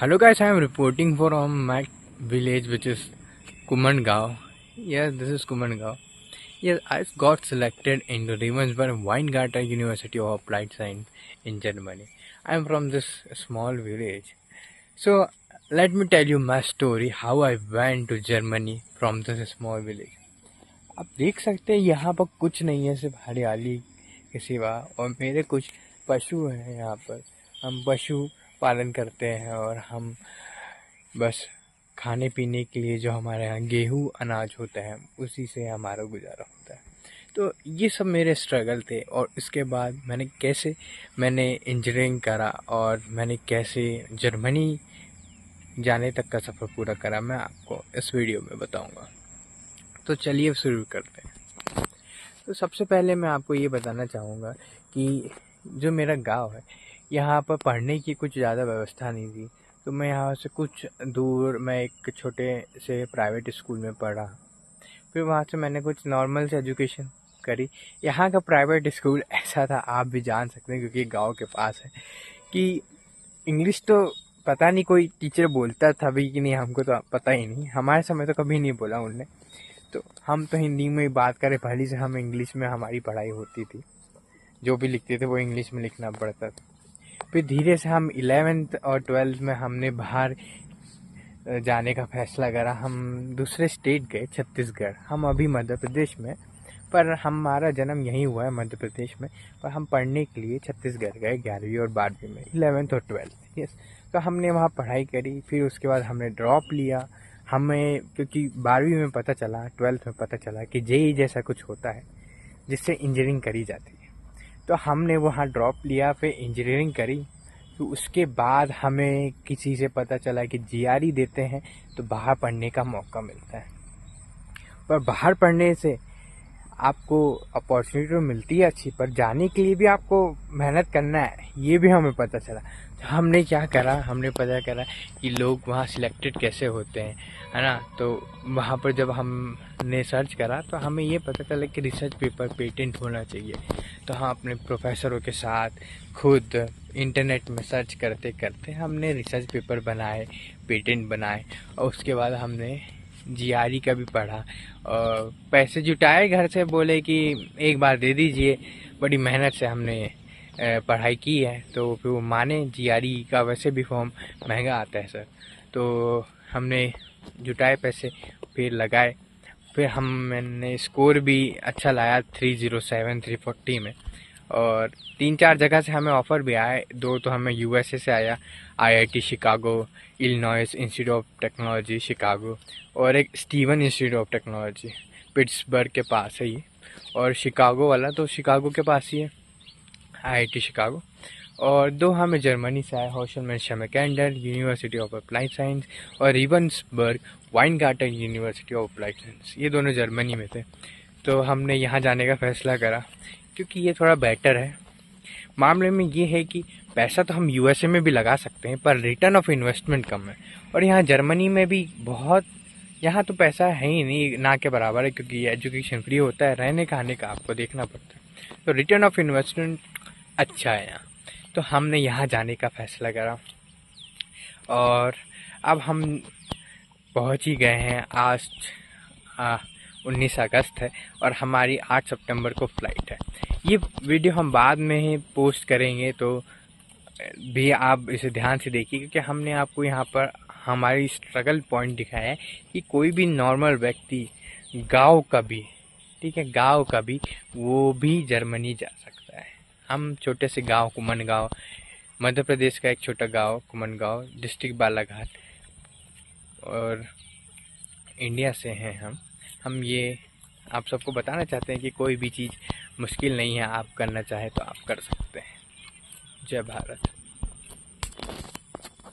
Hello guys, I am reporting from my village which is Kumandgaon. Yes, this is Kumandgaon. Yes, I got selected into Ravensburg Weingarten University of Applied Science in Germany. I am from this small village. So let me tell you my story how I went to Germany from this small village. आप देख सकते हैं यहाँ पर कुछ नहीं है, सिर्फ हरियाली के सिवा, और मेरे कुछ पशु हैं यहाँ पर। हम पशु पालन करते हैं और हम बस खाने पीने के लिए जो हमारे यहाँ गेहूँ अनाज होता है उसी से हमारा गुजारा होता है। तो ये सब मेरे स्ट्रगल थे, और इसके बाद मैंने इंजीनियरिंग करा और मैंने कैसे जर्मनी जाने तक का सफ़र पूरा करा, मैं आपको इस वीडियो में बताऊंगा। तो चलिए शुरू करते हैं। तो सबसे पहले मैं आपको ये बताना चाहूँगा कि जो मेरा गांव है, यहाँ पर पढ़ने की कुछ ज़्यादा व्यवस्था नहीं थी। तो मैं यहाँ से कुछ दूर मैं एक छोटे से प्राइवेट स्कूल में पढ़ा। फिर वहाँ से मैंने कुछ नॉर्मल से एजुकेशन करी। यहाँ का प्राइवेट स्कूल ऐसा था, आप भी जान सकते हैं क्योंकि गांव के पास है, कि इंग्लिश तो पता नहीं कोई टीचर बोलता था भी कि नहीं, हमको तो पता ही नहीं। हमारे समय तो कभी नहीं बोला उनने, तो हम तो हिंदी में ही बात करें। पहले से हम इंग्लिश में हमारी पढ़ाई होती थी, जो भी लिखते थे वो इंग्लिश में लिखना पड़ता था। फिर धीरे से हम 11th और 12th में हमने बाहर जाने का फैसला करा। हम दूसरे स्टेट गए, छत्तीसगढ़। हम अभी मध्य प्रदेश में, पर हमारा जन्म यहीं हुआ है मध्य प्रदेश में, पर हम पढ़ने के लिए छत्तीसगढ़ गए 11वीं और 12वीं में, 11th और 12th। यस, तो हमने वहाँ पढ़ाई करी। फिर उसके बाद हमने ड्रॉप लिया। हमें क्योंकि 12वीं में पता चला, 12th में पता चला कि जेई जैसा कुछ होता है जिससे इंजीनियरिंग करी जाती है, तो हमने वहाँ ड्रॉप लिया, फिर इंजीनियरिंग करी। तो उसके बाद हमें किसी से पता चला कि जीआरई देते हैं तो बाहर पढ़ने का मौका मिलता है। पर बाहर पढ़ने से आपको अपॉर्चुनिटी तो मिलती है अच्छी, पर जाने के लिए भी आपको मेहनत करना है, ये भी हमें पता चला। तो हमने क्या करा, हमने पता करा कि लोग वहाँ सिलेक्टेड कैसे होते हैं, है ना। तो वहाँ पर जब हमने सर्च करा तो हमें ये पता चला कि रिसर्च पेपर पेटेंट होना चाहिए। तो हम अपने प्रोफेसरों के साथ खुद इंटरनेट में सर्च करते करते हमने रिसर्च पेपर बनाए, पेटेंट बनाए, और उसके बाद हमने जीआरई का भी पढ़ा और पैसे जुटाए। घर से बोले कि एक बार दे दीजिए, बड़ी मेहनत से हमने पढ़ाई की है। तो फिर वो माने। जीआरई का वैसे भी फॉर्म महंगा आता है सर। तो हमने जुटाए पैसे, फिर लगाए। फिर मैंने स्कोर भी अच्छा लाया, 307 340 में। और 3-4 जगह से हमें ऑफ़र भी आए। 2 तो हमें यूएसए से आया, IIT Chicago, Illinois institute of technology Chicago, और एक Steven institute of technology Pittsburgh के पास है ये। और शिकागो वाला तो शिकागो के पास ही है, आईआईटी शिकागो। और 2 हमें जर्मनी से आए, होशनमेल-शैमकेंडर यूनिवर्सिटी ऑफ अप्लाइड साइंस और रेवन्सबर्ग वाइनगार्टन यूनिवर्सिटी ऑफ अप्लाइड साइंस। ये दोनों जर्मनी में थे। तो हमने यहाँ जाने का फैसला करा क्योंकि ये थोड़ा बेटर है। मामले में ये है कि पैसा तो हम यूएसए में भी लगा सकते हैं, पर रिटर्न ऑफ इन्वेस्टमेंट कम है। और यहाँ जर्मनी में भी बहुत, यहाँ तो पैसा है ही नहीं, ना के बराबर है, क्योंकि एजुकेशन फ्री होता है, रहने खाने का आपको देखना पड़ता है। तो रिटर्न ऑफ इन्वेस्टमेंट अच्छा है यहाँ। तो हमने यहाँ जाने का फैसला करा, और अब हम पहुँच ही गए हैं। आज 19 अगस्त है और हमारी 8 सितंबर को फ़्लाइट है। ये वीडियो हम बाद में ही पोस्ट करेंगे, तो भी आप इसे ध्यान से देखिए, क्योंकि हमने आपको यहाँ पर हमारी स्ट्रगल पॉइंट दिखाया है कि कोई भी नॉर्मल व्यक्ति गांव का भी, ठीक है, गांव का भी, वो भी जर्मनी जा सकता है। हम छोटे से गांव कुमनगांव, मध्य प्रदेश का एक छोटा गांव कुमनगांव, डिस्ट्रिक्ट बालाघाट, और इंडिया से हैं हम ये आप सबको बताना चाहते हैं कि कोई भी चीज़ मुश्किल नहीं है, आप करना चाहे तो आप कर सकते हैं। जय भारत।